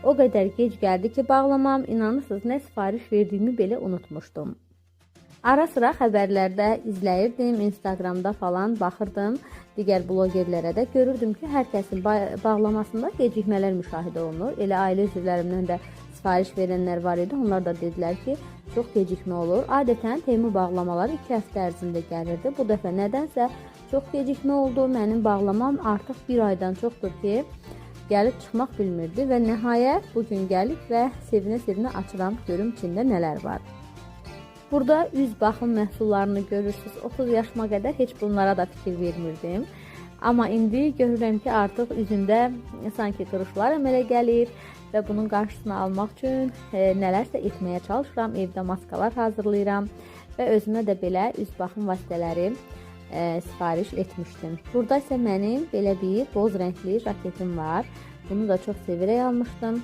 O qədər gec gəldi ki, bağlamam, inanırsınız, nə sifariş verdiyimi belə unutmuşdum. Ara sıra xəbərlərdə izləyirdim, Instagramda falan baxırdım, digər blogerlərə də görürdüm ki, hər kəsin bağlamasında gecikmələr müşahidə olunur. Elə ailə üzvlərimdən də sifariş verənlər var idi, onlar da dedilər ki, çox gecikmə olur. Adətən Temu bağlamaları 2 həftə ərzində gəlirdi. Bu dəfə nədənsə çox gecikmə oldu. Mənim bağlamam artıq 1 aydan çoxdur ki, gəlib çıxmaq bilmirdi və nəhayət bugün gəlib və sevinə-sevinə açıram, görüm içində nələr var. Burada üz baxım məhsullarını görürsünüz. 30 yaşıma qədər heç bunlara da fikir vermirdim. Amma indi görürəm ki, artıq üzümdə sanki qırışlar əmələ gəlir və bunun qarşısını almaq üçün nələrsə etməyə çalışıram. Evdə maskalar hazırlayıram və özümə də belə üz baxım vasitələri sifariş etmişdim. Burada isə mənim belə bir boz rəngli jaketim var. Bunu da çox sevirək almışdım.